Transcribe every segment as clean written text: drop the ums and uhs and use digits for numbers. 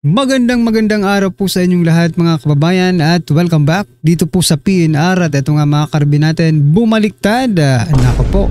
Magandang araw po sa inyong lahat mga kababayan at welcome back dito po sa PNR at ito nga mga karbi natin bumaliktad. Nako po,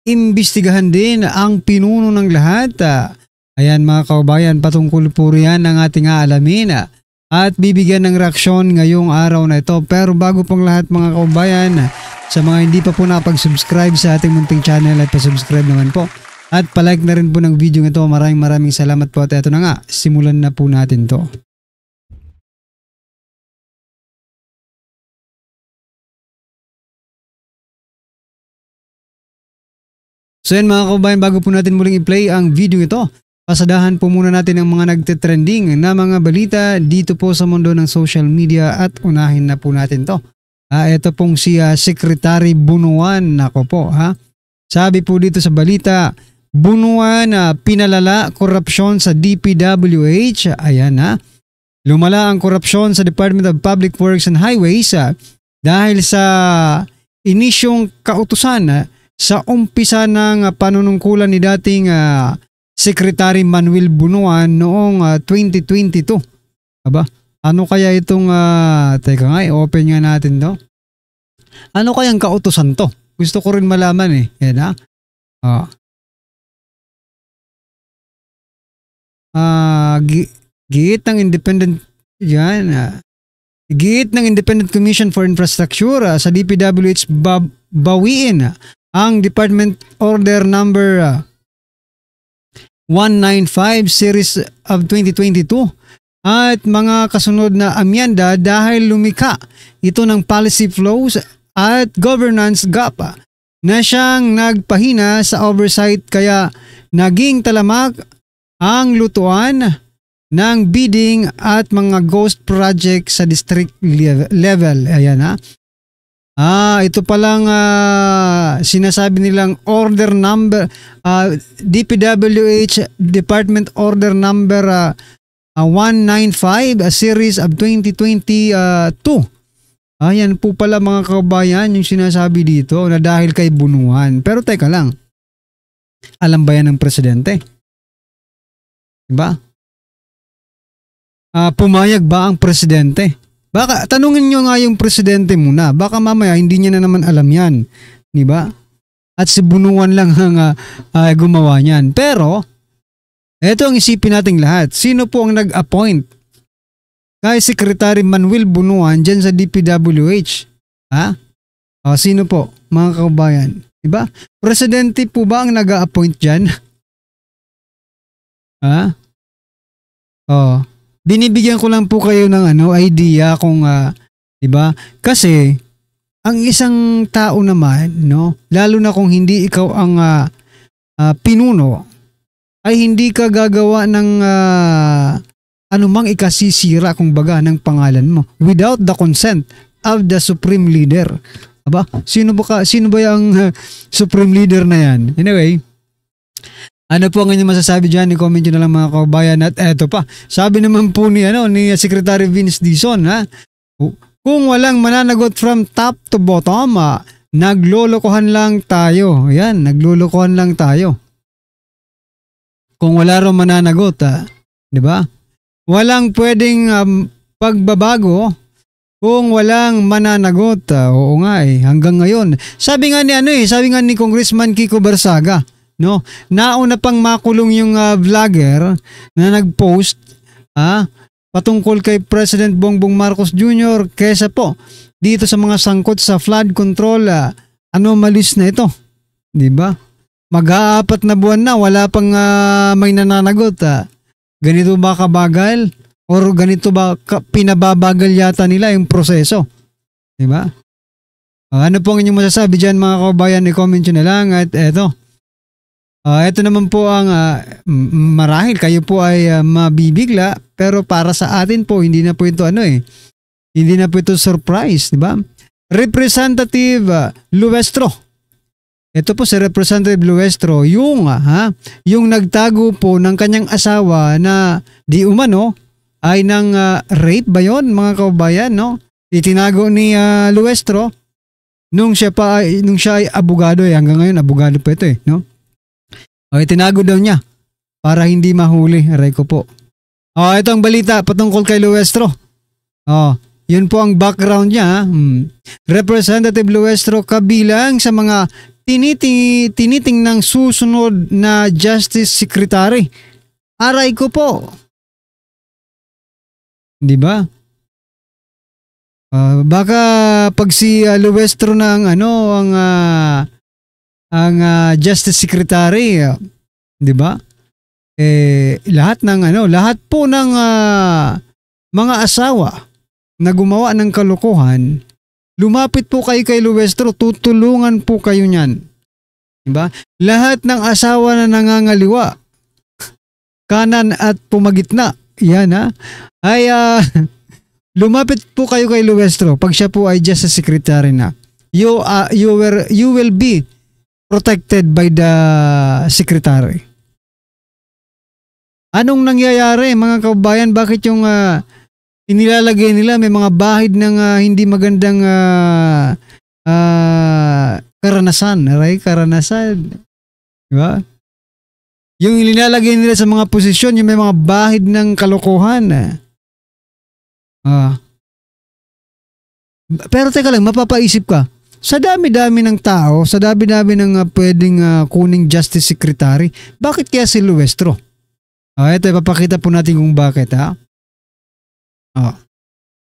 imbestigahan din ang pinuno ng lahat. Ayan mga kababayan, patungkol po riyan ang ating aalamin at bibigyan ng reaksyon ngayong araw na ito. Pero bago pong lahat mga kababayan, sa mga hindi pa po napag-subscribe sa ating munting channel at pa-subscribe naman po. At palike na rin po ng video ito. Maraming salamat po at ito na nga, simulan na po natin to. So yan mga kababayan, bago po natin muling i-play ang video ito, pasadahan po muna natin ang mga nagtitrending na mga balita dito po sa mundo ng social media at unahin na po natin to. Ito pong si Secretary Bunuan. Nako po ha. Sabi po dito sa balita, Bunuan pinalala korupsyon sa DPWH. Ayan na. Lumala ang korupsyon sa Department of Public Works and Highways dahil sa inisyong kautusan sa umpisa ng panunungkulan ni dating Secretary Manuel Bunuan noong 2022. Aba, ano kaya itong teka nga, open nga natin to. Ano kayang kautusan to? Gusto ko rin malaman eh. Yan ha. Giit ng Independent giit ng Independent Commission for Infrastructure sa DPWH bawiin ang Department Order number 195 series of 2022 at mga kasunod na amyenda dahil lumika ito ng policy flows at governance gap na siyang nagpahina sa oversight, kaya naging talamak ang lutuan ng bidding at mga ghost project sa district level. Ayan ha. Ito palang sinasabi nilang order number, DPWH Department Order number 195 series of 2022. Ayan po pala mga kababayan yung sinasabi dito na dahil kay Bunuan. Pero teka lang, alam ba yan ng presidente? Diba? Pumayag ba ang presidente? Baka tanungin nyo nga yung presidente muna. Baka mamaya hindi niya na naman alam yan. Diba? At si Bunuan lang ang gumawa niyan. Pero, eto ang isipin nating lahat. Sino po ang nag-appoint kay Secretary Manuel Bunuan dyan sa DPWH? Sino po, mga kababayan? Diba? Presidente po ba ang nag-appoint dyan? Binibigyan ko lang po kayo ng idea kung 'di ba? Kasi ang isang tao naman, no, lalo na kung hindi ikaw ang pinuno, ay hindi ka gagawa ng anumang ikasisira kumbaga ng pangalan mo without the consent of the supreme leader. Aba, sino ba yung supreme leader na yan? Anyway, ano po ang inyong masasabi dyan? I-comment nyo na lang mga kababayan. At eto pa, sabi naman po ni Secretary Vince Dizon, kung walang mananagot from top to bottom, naglolokohan lang tayo. Ayan, naglolokohan lang tayo. Kung wala rin mananagot, di ba? Walang pwedeng pagbabago kung walang mananagot. Oo nga hanggang ngayon. Sabi nga ni Congressman Kiko Barsaga, no, nauna pang makulong yung vlogger na nag-post patungkol kay President Bongbong Marcos Jr. kesa po dito sa mga sangkot sa flood control anomalies na ito. 'Di ba? Mag-aapat na buwan na wala pang may nananagot. Ganito ba kabagal or ganito ba pinababagal yata nila yung proseso? 'Di ba? Ano po ang inyong masasabi diyan mga kababayan? I-comment nyo na lang at eto. Ito naman po ang marahil kayo po ay mabibigla, pero para sa atin po hindi na po ito hindi na po ito surprise, di ba? Representative Luestro. Ito po si Representative Luestro, yung nagtago po ng kanyang asawa na di umano ay ng rape ba yon mga kababayan, no? Itinago ni Luestro nung siya ay abogado hanggang ngayon abogado po ito no? Tinago daw niya para hindi mahuli. Aray ko po. Oh, ito ang balita patungkol kay Luestro. Oh, yun po ang background niya. Representative Luestro kabilang sa mga tiniting ng susunod na Justice Secretary. Aray ko po. 'Di ba? Baka pag si Luestro ng Justice Secretary, 'di ba? Lahat po ng mga asawa na gumawa ng kalokohan, lumapit po kayo kay Luestro, tutulungan po kayo niyan. 'Di ba? Lahat ng asawa na nangangaliwa, kanan at pumagitna, yan ay lumapit po kayo kay Luestro pag siya po ay Justice Secretary na. You will be protected by the Secretary. Anong nangyayari mga kababayan? Bakit yung inilalagay nila may mga bahid ng hindi magandang karanasan, right? Karanasan. Diba? Yung inilalagay nila sa mga posisyon, yung may mga bahid ng kalokohan. Pero teka lang, mapapaisip ka, sa dami-dami ng tao, sa dami-dami ng pwedeng kuning Justice Secretary, bakit kaya si Luestro? Ito, ipapakita po natin kung bakit,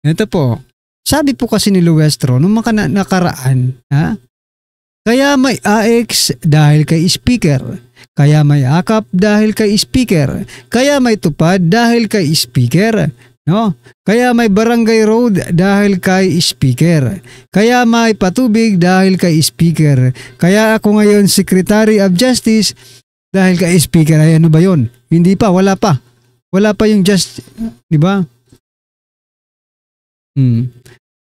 ito po. Sabi po kasi ni Luestro, nung nakaraan, kaya may AX dahil kay Speaker, kaya may AKAP dahil kay Speaker, kaya may tupad dahil kay Speaker, no? Kaya may barangay road dahil kay Speaker, kaya may patubig dahil kay Speaker, kaya ako ngayon Secretary of Justice dahil kay Speaker. Ay, ano ba yun? Hindi pa, wala pa yung di ba?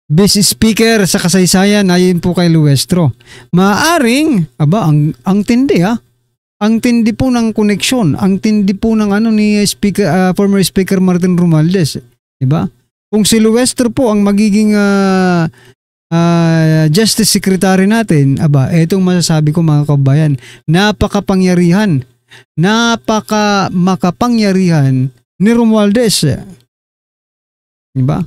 Best Speaker sa kasaysayan ayon po kay Luestro. Maaring, ang tindi ang tindi po ng koneksyon, ang tindi po ng ni former Speaker Martin Romualdez, di ba? Kung si Luestro po ang magiging Justice Secretary natin, etong masasabi ko mga kabayan, makapangyarihan ni Romualdez. Di ba?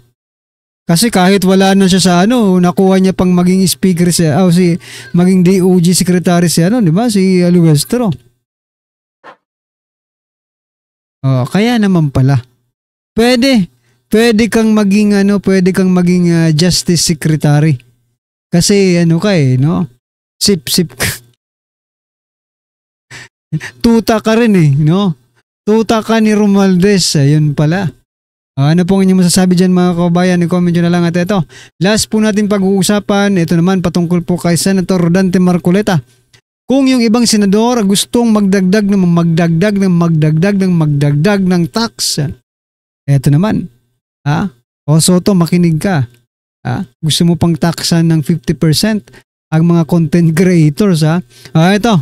Kasi kahit wala na siya sa nakuha niya pang maging speaker maging DOJ secretary di ba? Si Luestro. Kaya naman pala. Pwede kang maging Justice Secretary. Kasi no? Sip ka. Tuta ka rin no? Tuta ka ni Romualdez, ayun pala. Ano pong inyong masasabi dyan mga kababayan? I-comment nyo na lang at ito. Last po natin pag-uusapan, ito naman patungkol po kay Senator Rodante Marcoleta. Kung yung ibang senador gustong magdagdag ng tax, ito naman. Soto, makinig ka. Gusto mo pang taxan ng 50% ang mga content creators ito.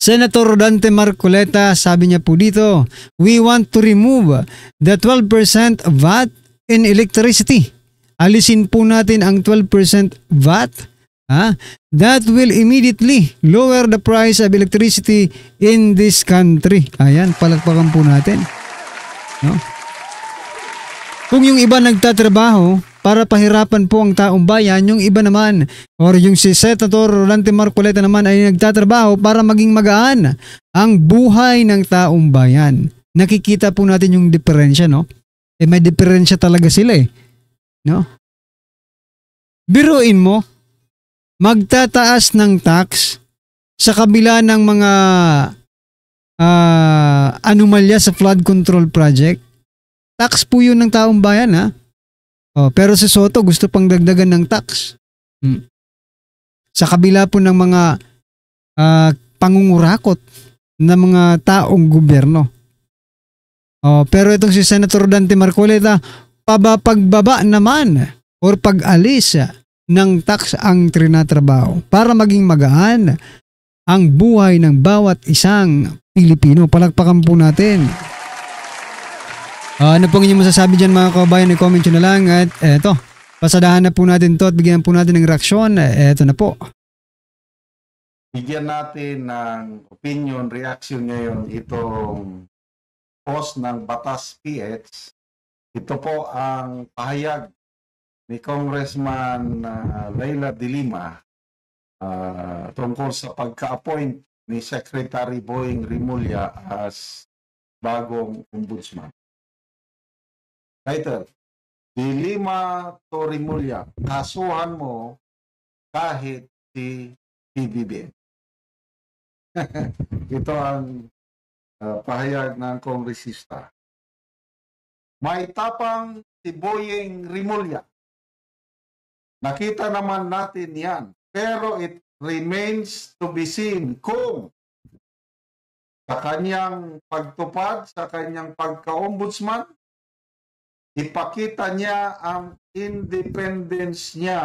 Senator Rodante Marcoleta, sabi niya po dito, we want to remove the 12% VAT in electricity. Alisin po natin ang 12% VAT. That will immediately lower the price of electricity in this country. Ayan, palakpakan po natin. No? Kung yung iba nagtatrabaho para pahirapan po ang taong bayan, yung iba naman, or yung si Senator Rodante Marcoleta naman ay nagtatrabaho para maging magaan ang buhay ng taong bayan. Nakikita po natin yung diferensya, no? May diferensya talaga sila no? Biruin mo, magtataas ng tax sa kabila ng mga anomalya sa flood control project. Tax po yun ng taong bayan, pero si Soto gusto pang dagdagan ng tax. Sa kabila po ng mga pangungurakot ng mga taong gobyerno. Pero itong si Senator Rodante Marcoleta, pagbaba naman or pag-alis ng tax ang trinatrabaho para maging magaan ang buhay ng bawat isang Pilipino. Palakpakan po natin. Ano pong inyong masasabi dyan mga kababayan? I-comment nyo na lang at eto, pasadahan na po natin to at bigyan po natin ng reaksyon. Eto na po. Bigyan natin ng opinion, reaction ngayon itong post ng Batas PH. Ito po ang pahayag ni Congressman Leila de Lima tungkol sa pagka-appoint ni Secretary Boying Rimulya as bagong ombudsman. Title, De Lima to Rimulya, kasuhan mo kahit si PBBM. Ito ang pahayag ng kongresista. May tapang si Boying Rimulya. Nakita naman natin yan. Pero it remains to be seen kung sa kanyang pagtupad, sa kanyang pagka-ombudsman, ipakita niya ang independence niya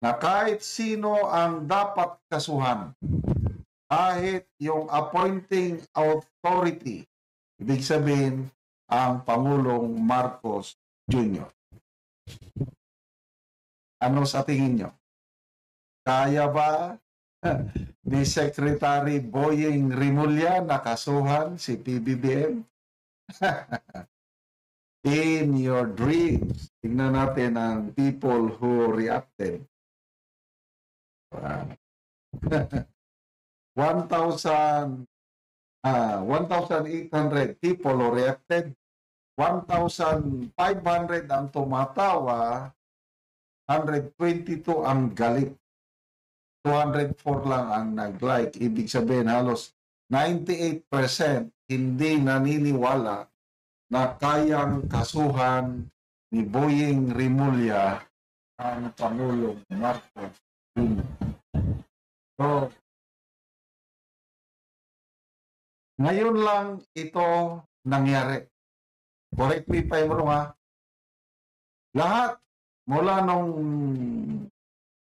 na kahit sino ang dapat kasuhan. Kahit yung appointing authority, ibig sabihin ang Pangulong Marcos Jr. Ano sa tingin nyo? Kaya ba ni Secretary Boying Rimulya nakasuhan si PBBM? In your dreams. Tingnan natin ang people who reacted. 1,800 people who reacted. 1,500 ang tumatawa. 122 ang galit. 204 lang ang nag-like. Ibig sabihin halos 98% hindi naniniwala na kayang kasuhan ni Boying Rimulya ang Pangulong Marcos Jr. So, ngayon lang ito nangyari. Correct me if I'm wrong, ha? Lahat mula nung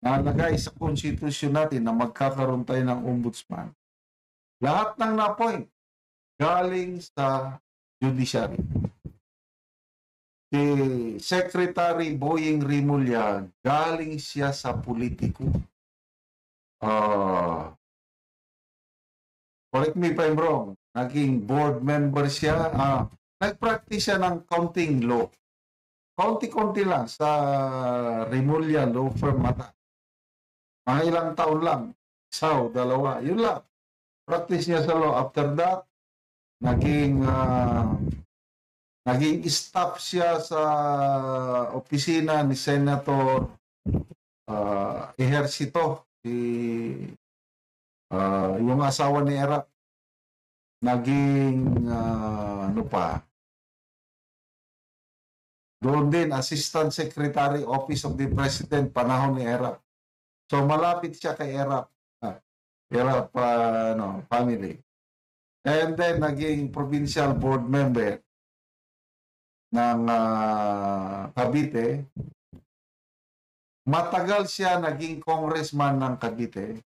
nalagay sa konstitusyon natin na magkakaroon tayo ng ombudsman, lahat ng na-appoint galing sa judiciary. Si Secretary Boying Rimulya, galing siya sa politiko. Correct me if I'm wrong, naging board member siya, nag-practice siya ng counting law. Konti-konti lang sa Rimulya Law Firm mata. Mga ilang taon lang, isa o dalawa, yun lang. Practice niya sa law. After that, naging staff siya sa opisina ni Senator Ejercito, yung asawa ni Erap. Naging doon din, Assistant Secretary, Office of the President, panahon ni Erap. So malapit siya kay Erap. Erap family. And then naging provincial board member ng Cavite. Matagal siya naging congressman ng Cavite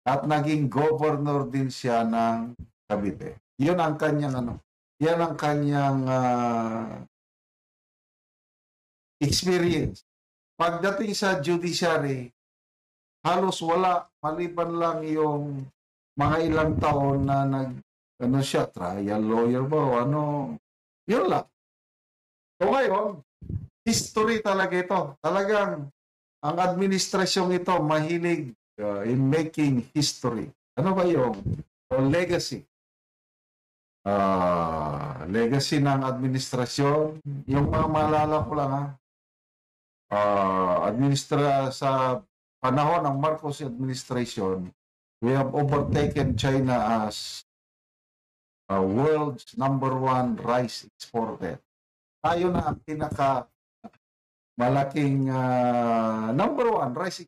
at naging governor din siya ng Cavite. Yun ang kanyang yan ang kanyang experience. Pagdating sa judiciary, halos wala, maliban lang yung mga ilang taon na siya, trial lawyer ba o yun lang. So ngayon, history talaga ito. Talagang ang administrasyong ito mahilig in making history. Ano ba yung legacy? Legacy ng administrasyon, yung mga maalala ko lang sa panahon ng Marcos administration, we have overtaken China as world's #1 rice exporter. Tayo na ang pinaka malaking #1 rice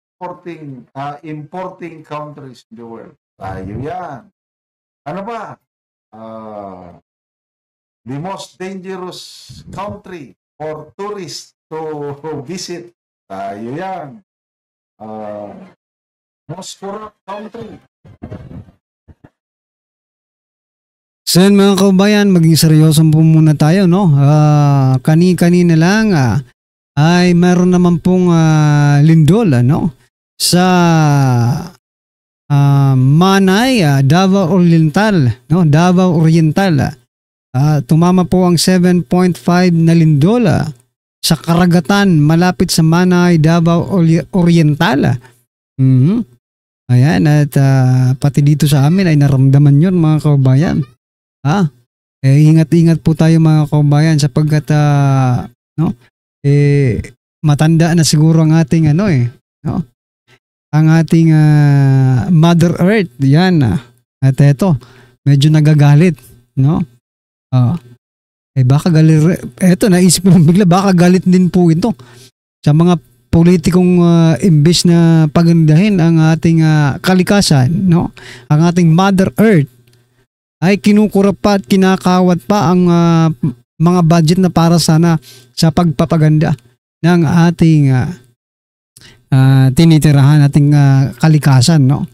importing countries in the world. Tayo yan. Ano ba? The most dangerous country for tourists to visit. Tayo yan. Most corrupt country. So yun, mga kaubayan, maging seryoso po muna tayo, no? Kanina lang ay meron naman pong lindol, no? Sa Manay, Davao Oriental, no? Davao Oriental. Tumama po ang 7.5 na lindola sa karagatan malapit sa Manay, Davao Oriental. Ayan, at pati dito sa amin ay naramdaman yun mga kababayan. Ingat-ingat po tayo mga kababayan sapagkat matanda na siguro ang ating ang ating Mother Earth. Yan. At eto, medyo nagagalit, no? Baka galit, eto naisip ko bigla, baka galit din po ito sa mga politikong imbes na pagandahin ang ating kalikasan, no? Ang ating Mother Earth ay kinukurap pa at kinakawat pa ang mga budget na para sana sa pagpapaganda ng ating tinitirahan, ating kalikasan, no?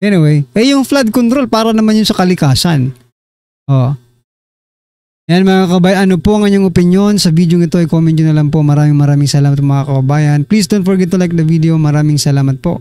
Anyway, yung flood control para naman yun sa kalikasan. Yan mga kababayan, ano po ang inyong opinion sa video ito? I-comment nyo na lang po. Maraming salamat mga kababayan. Please don't forget to like the video. Maraming salamat po.